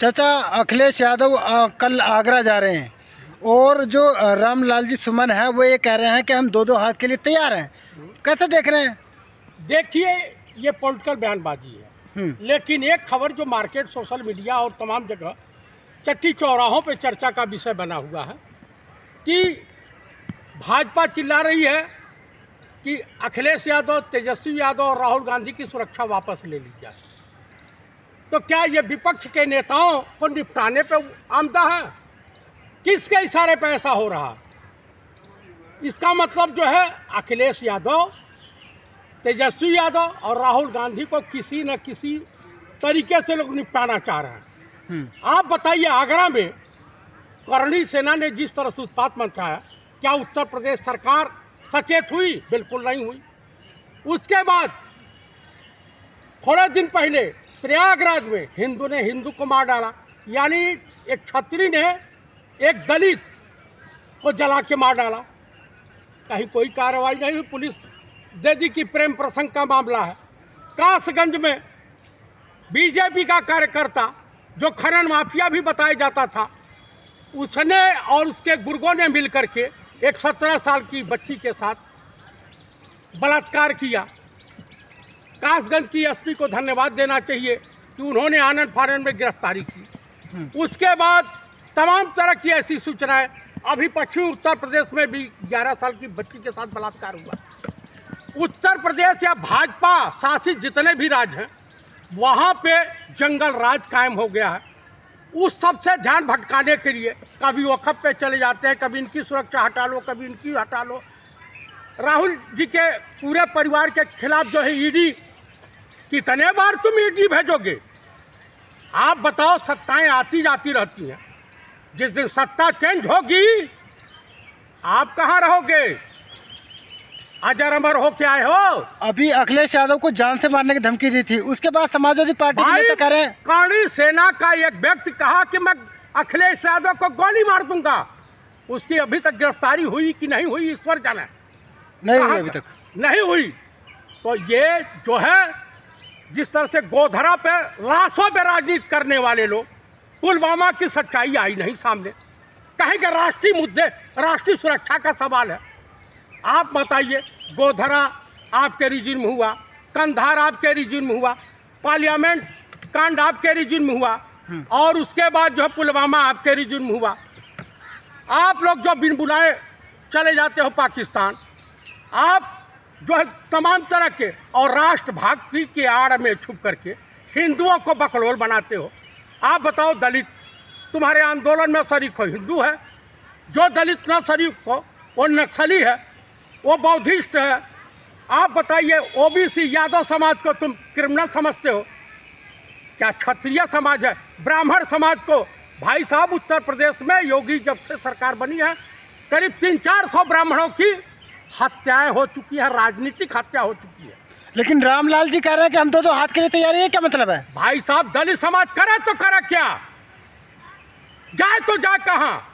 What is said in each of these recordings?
चाचा, अखिलेश यादव कल आगरा जा रहे हैं और जो रामलाल जी सुमन है वो ये कह रहे हैं कि हम दो हाथ के लिए तैयार हैं। कैसे देख रहे हैं? देखिए, ये पॉलिटिकल बयानबाजी है, लेकिन एक खबर जो मार्केट, सोशल मीडिया और तमाम जगह चट्टी चौराहों पे चर्चा का विषय बना हुआ है कि भाजपा चिल्ला रही है कि अखिलेश यादव, तेजस्वी यादव और राहुल गांधी की सुरक्षा वापस ले ली जाए। तो क्या ये विपक्ष के नेताओं को निपटाने पे आमदा है? किसके इशारे पे ऐसा हो रहा? इसका मतलब जो है अखिलेश यादव, तेजस्वी यादव और राहुल गांधी को किसी न किसी तरीके से लोग निपटाना चाह रहे हैं। आप बताइए, आगरा में करणी सेना ने जिस तरह से उत्पात मचाया, क्या उत्तर प्रदेश सरकार सचेत हुई? बिल्कुल नहीं हुई। उसके बाद थोड़े दिन पहले प्रयागराज में हिंदू ने हिंदू को मार डाला, यानी एक छत्री ने एक दलित को जला के मार डाला। कहीं कोई कार्रवाई नहीं हुई। पुलिस दे दी कि प्रेम प्रसंग का मामला है। कासगंज में बीजेपी का कार्यकर्ता, जो खनन माफिया भी बताया जाता था, उसने और उसके गुर्गों ने मिलकर के एक 17 साल की बच्ची के साथ बलात्कार किया। कासगंज की एसपी को धन्यवाद देना चाहिए कि उन्होंने आनंद फानंद में गिरफ्तारी की। उसके बाद तमाम तरह की ऐसी सूचनाएं, अभी पश्चिमी उत्तर प्रदेश में भी 11 साल की बच्ची के साथ बलात्कार हुआ। उत्तर प्रदेश या भाजपा शासित जितने भी राज्य हैं, वहाँ पे जंगल राज कायम हो गया है। उस सब से ध्यान भटकाने के लिए कभी वक़्फ़ पे चले जाते हैं, कभी इनकी सुरक्षा हटा लो, कभी इनकी हटा लो। राहुल जी के पूरे परिवार के खिलाफ जो है ईडी, कितने बार तुम ईडी भेजोगे? आप बताओ, सत्ताएं आती जाती रहती हैं। जिस दिन सत्ता चेंज होगी, आप कहाँ रहोगे? अजर अमर हो के आए हो? अभी अखिलेश यादव को जान से मारने की धमकी दी थी, उसके बाद समाजवादी पार्टी के नेता कह रहे हैं। करणी सेना का एक व्यक्ति कहा कि मैं अखिलेश यादव को गोली मार दूंगा। उसकी अभी तक गिरफ्तारी हुई कि नहीं हुई, ईश्वर जाने। नहीं हुई, अभी तक नहीं हुई। तो ये जो है, जिस तरह से गोधरा पे लाशों पे राजनीति करने वाले लोग, पुलवामा की सच्चाई आई नहीं सामने। कहें कि राष्ट्रीय मुद्दे, राष्ट्रीय सुरक्षा का सवाल है। आप बताइए, गोधरा आपके रिजिम में हुआ, कंधार आपके रिजिम में हुआ, पार्लियामेंट कांड आपके रिजिम में हुआ, और उसके बाद जो है पुलवामा आपके रिजिम में हुआ। आप लोग जो बिन बुलाए चले जाते हो पाकिस्तान, आप जो है तमाम तरह के और राष्ट्रभक्ति की आड़ में छुप करके हिंदुओं को बकलोल बनाते हो। आप बताओ, दलित तुम्हारे आंदोलन में शरीक हो हिंदू है, जो दलित न शरीक हो वो नक्सली है, वो बौद्धिस्ट है। आप बताइए, ओबीसी यादव समाज को तुम क्रिमिनल समझते हो? क्या क्षत्रिय समाज है, ब्राह्मण समाज को? भाई साहब, उत्तर प्रदेश में योगी जब से सरकार बनी है, करीब 300-400 ब्राह्मणों की हत्याएं हो चुकी है, राजनीतिक हत्या हो चुकी है। लेकिन रामलाल जी कह रहे हैं कि हम दो हाथ के लिए तैयार हैं। क्या मतलब है? भाई साहब, दलित समाज करे तो करे क्या? जाए तो जाए कहाँ?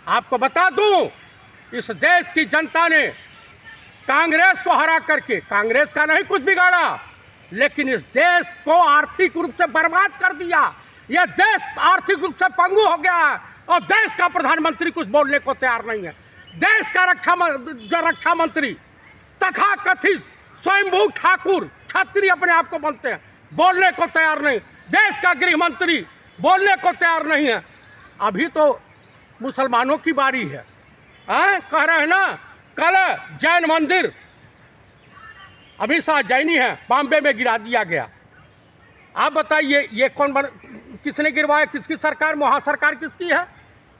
आपको बता दूं, इस देश की जनता ने कांग्रेस को हरा करके, कांग्रेस का नहीं कुछ बिगाड़ा, लेकिन इस देश को आर्थिक रूप से बर्बाद कर दिया। यह देश आर्थिक रूप से पंगु हो गया है और देश का प्रधानमंत्री कुछ बोलने को तैयार नहीं है। देश का रक्षा मंत्री तथा कथित स्वयंभू ठाकुर, छत्री अपने आप को बनते हैं, बोलने को तैयार नहीं। देश का गृह मंत्री बोलने को तैयार नहीं है। अभी तो मुसलमानों की बारी है। कह रहे हैं ना, कल जैन मंदिर, अमित शाह जैनी है, बॉम्बे में गिरा दिया गया। आप बताइए, ये किसने गिरवाया? किसकी सरकार? वहाँ सरकार किसकी है?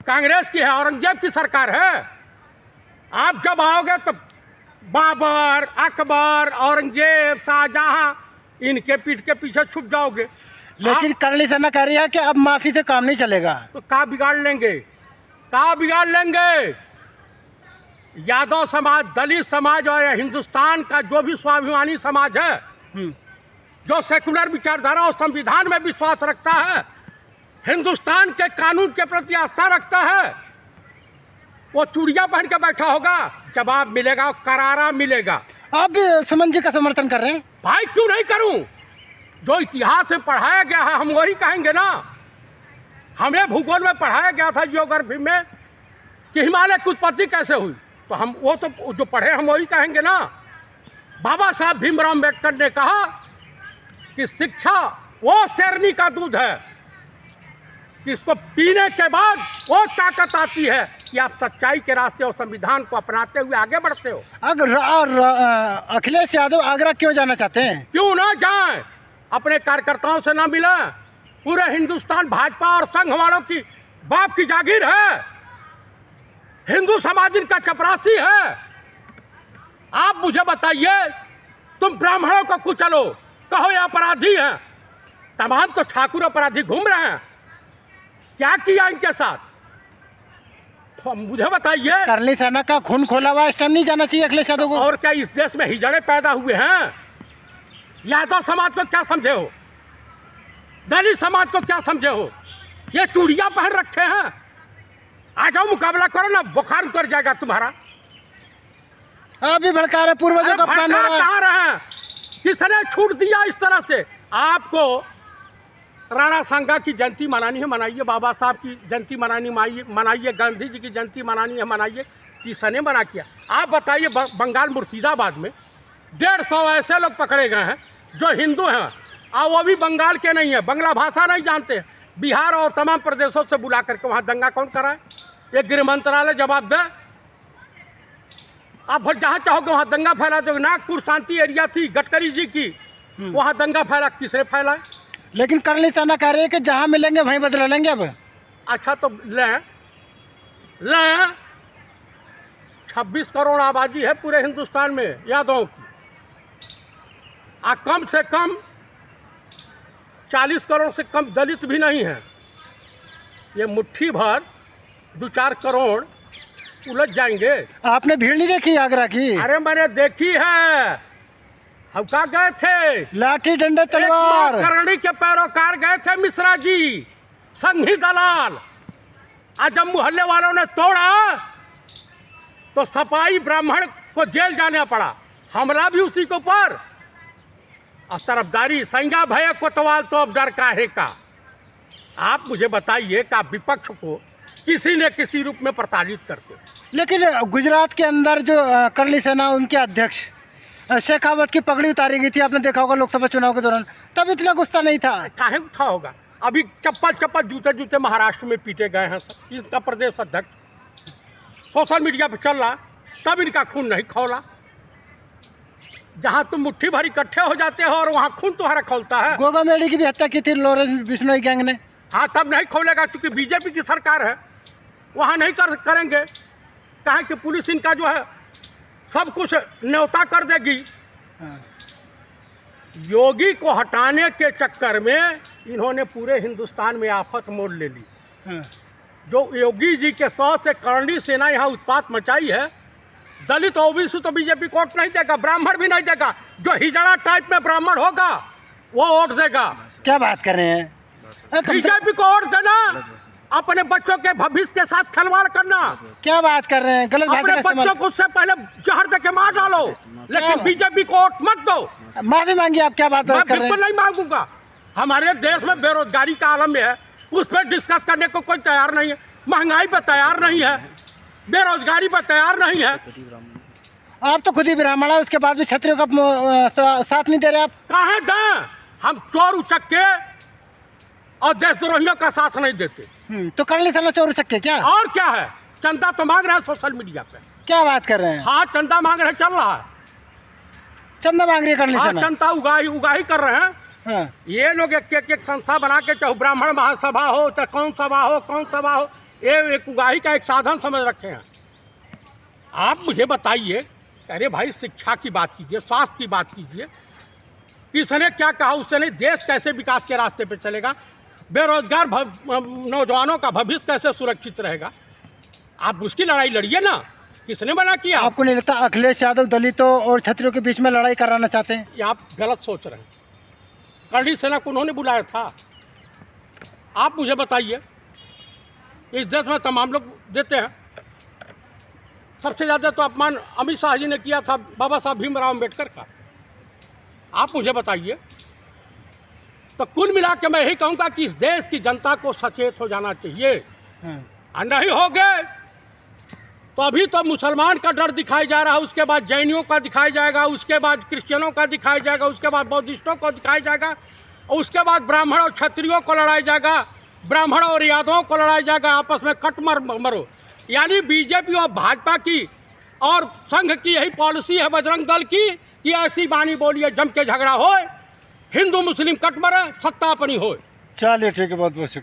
कांग्रेस की है, औरंगजेब की सरकार है। आप जब आओगे तो बाबर, अकबर, औरंगजेब, शाहजहां, इनके पीठ के पीछे छुप जाओगे। लेकिन करणी सेना कह रही है कि अब माफी से काम नहीं चलेगा। तो क्या बिगाड़ लेंगे? क्या बिगाड़ लेंगे? यादव समाज, दलित समाज और हिंदुस्तान का जो भी स्वाभिमानी समाज है, जो सेकुलर विचारधारा और संविधान में विश्वास रखता है, हिंदुस्तान के कानून के प्रति आस्था रखता है, वो चूड़ियां पहन के बैठा होगा। जवाब मिलेगा, करारा मिलेगा। आप भी सुमन जी का समर्थन कर रहे हैं? भाई, क्यों नहीं करूं? जो इतिहास में पढ़ाया गया है हम वही कहेंगे ना। हमें भूगोल में पढ़ाया गया था जियोग्राफी में कि हिमालय की उत्पत्ति कैसे हुई, तो हम वो तो जो पढ़े हम वही कहेंगे ना। बाबा साहब भीमराव अम्बेडकर ने कहा कि शिक्षा वो शेरनी का दूध है कि इसको पीने के बाद वो ताकत आती है कि आप सच्चाई के रास्ते और संविधान को अपनाते हुए आगे बढ़ते हो। अगर अखिलेश यादव आगरा क्यों जाना चाहते हैं? क्यों ना जाएं, अपने कार्यकर्ताओं से ना मिलें। पूरे हिंदुस्तान भाजपा और संघ वालों की बाप की जागीर है, हिंदू समाज इनका चपरासी है। आप मुझे बताइए, तुम ब्राह्मणों को कुचलो, कहो ये अपराधी हैं, तमाम तो ठाकुर अपराधी घूम रहे हैं, क्या किया इनके साथ? तो मुझे बताइए। करनी सेना का खून खोला हुआ इस टाइम नहीं जाना चाहिए अखिलेश यादव को? और क्या इस देश में हिजड़े पैदा हुए हैं? यादव समाज को क्या समझे हो, दलित समाज को क्या समझे हो? ये चूड़ियां पहन रखे हैं, आ जाओ मुकाबला करो ना, बुखार उतर जाएगा तुम्हारा। अभी भड़का रहे पूर्वजों का अपमान हो रहा है। कहाँ रहे हैं? किसने छूट दिया इस तरह से? आपको राणा सांगा की जयंती मनानी है, मनाइए। बाबा साहब की जयंती मनाइए। गांधी जी की जयंती मनानी है, मनाइए। किसने मना किया? आप बताइए। बंगाल मुर्शिदाबाद में 150 ऐसे लोग पकड़े गए हैं जो हिंदू हैं, और वो भी बंगाल के नहीं है, बंगला भाषा नहीं जानते। बिहार और तमाम प्रदेशों से बुला करके वहाँ दंगा कौन कराए? ये गृह मंत्रालय जवाब दे। आप जहाँ चाहोगे वहाँ दंगा फैला दो। नागपुर शांति एरिया थी गडकरी जी की, वहाँ दंगा फैला, किसने फैलाए? लेकिन करनी सेना कह रही है कि जहाँ मिलेंगे वहीं बदला लेंगे। अब अच्छा तो लें 26 करोड़ आबादी है पूरे हिंदुस्तान में यादवों की, कम से कम 40 करोड़ से कम दलित भी नहीं है। ये मुट्ठी भर 2-4 करोड़ उलझ जाएंगे। आपने भीड़ नहीं देखी आगरा की? अरे मैंने देखी है, हम कहाँ गए थे? लाठी डंडे तलवार। करणी के पैरोकार गए थे मिश्रा जी, संघी दलाल। आज जब मोहल्ले वालों ने तोड़ा तो सपाई ब्राह्मण को जेल जाना पड़ा, हमला भी उसी के ऊपर। और तरफदारी संज्ञा भय कोतवाल तो अब डर काहे का? आप मुझे बताइए कि आप विपक्ष को किसी न किसी रूप में प्रताड़ित करते। लेकिन गुजरात के अंदर जो करनी सेना उनके अध्यक्ष शेखावत की पगड़ी उतारी गई थी, आपने देखा होगा लोकसभा चुनाव के दौरान, तब इतना गुस्सा नहीं था। काहे उठा होगा? अभी चप्पल जूते महाराष्ट्र में पीटे गए हैं सब। इनका प्रदेश अध्यक्ष सोशल मीडिया पर चल रहा, तब इनका खून नहीं खौला। जहाँ तुम मुट्ठी भर इकट्ठे हो जाते हो और वहाँ खून तुम्हारा खौलता है। गोगा मेडी की भी हत्या की थी लॉरेंस बिश्नोई गैंग ने। हाँ, तब नहीं खोलेगा क्योंकि बीजेपी की सरकार है, वहाँ नहीं करेंगे। कहें कि पुलिस इनका जो है सब कुछ न्योता कर देगी। योगी को हटाने के चक्कर में इन्होंने पूरे हिंदुस्तान में आफत मोड़ ले ली। जो योगी जी के 100 से करणी सेना यहाँ उत्पात मचाई है, दलित ओबीसी तो बीजेपी को वोट नहीं देगा, ब्राह्मण भी नहीं देगा। जो हिजड़ा टाइप में ब्राह्मण होगा वो वोट देगा। क्या बात कर रहे हैं? बीजेपी को वोट देना, अपने बच्चों के भविष्य के साथ खिलवाड़ करना। क्या बात कर रहे हैं? गलत भाषा अपने का इस्तेमाल। बच्चों को उससे पहले जहर दे के मार डालो, लेकिन बीजेपी को वोट मत दो। माफी मांगी। आप क्या बात कर रहे हैं? बिल्कुल नहीं मांगूंगा। हमारे देश में बेरोजगारी का आलम है, उस पर डिस्कस करने को कोई तैयार नहीं है। महंगाई पर तैयार नहीं है, बेरोजगारी पर तैयार नहीं है। आप तो खुद ही ब्राह्मण है, उसके बाद भी क्षत्रियों का साथ नहीं दे रहे आप। कहाँ दें? हम चोर उचक्के और देशद्रोहियों का साथ नहीं देते। तो करनी सेना चोर उचक्के क्या? और क्या है? चंदा तो मांग रहे हैं सोशल मीडिया पे। क्या बात कर रहे हैं? हाँ, चंदा मांग रहे, चल रहा है। चंदा मांग रही है करनी हाँ, सेना। चंदा उगाही कर रहे हैं। हाँ। ये लोग एक संस्था बना के, चाहे ब्राह्मण महासभा हो, चाहे कौन सभा हो, ये एक उगाही का एक साधन समझ रखे हैं। आप मुझे बताइए, अरे भाई शिक्षा की बात कीजिए, स्वास्थ्य की बात कीजिए। किसने क्या कहा? उससे नहीं। देश कैसे विकास के रास्ते पे चलेगा? बेरोजगार नौजवानों का भविष्य कैसे सुरक्षित रहेगा? आप उसकी लड़ाई लड़िए ना। किसने मना किया? आपको नहीं लगता अखिलेश यादव दलितों और क्षत्रियों के बीच में लड़ाई कराना चाहते हैं? ये आप गलत सोच रहे हैं। करणी सेना को उन्होंने बुलाया था। आप मुझे बताइए, इस देश में तमाम लोग देते हैं। सबसे ज़्यादा तो अपमान अमित शाह जी ने किया था बाबा साहब भीमराव अम्बेडकर का। आप मुझे बताइए, तो कुल मिला के मैं यही कहूँगा कि इस देश की जनता को सचेत हो जाना चाहिए। और नहीं हो गए तो अभी तो मुसलमान का डर दिखाई जा रहा है, उसके बाद जैनियों का दिखाया जाएगा, उसके बाद क्रिश्चियनों का दिखाया जाएगा, उसके बाद बौद्धिस्टों को दिखाया जाएगा, और उसके बाद ब्राह्मण और क्षत्रियों को लड़ाया जाएगा, ब्राह्मण और यादवों को लड़ाया जाएगा, आपस में कट मरो। यानी बीजेपी और भाजपा की और संघ की यही पॉलिसी है बजरंग दल की कि ऐसी बानी बोलिए जम के झगड़ा हो, हिंदू मुस्लिम कट मरे, सत्ता अपनी हो। चलिए ठीक है, बहुत बहुत शुक्रिया।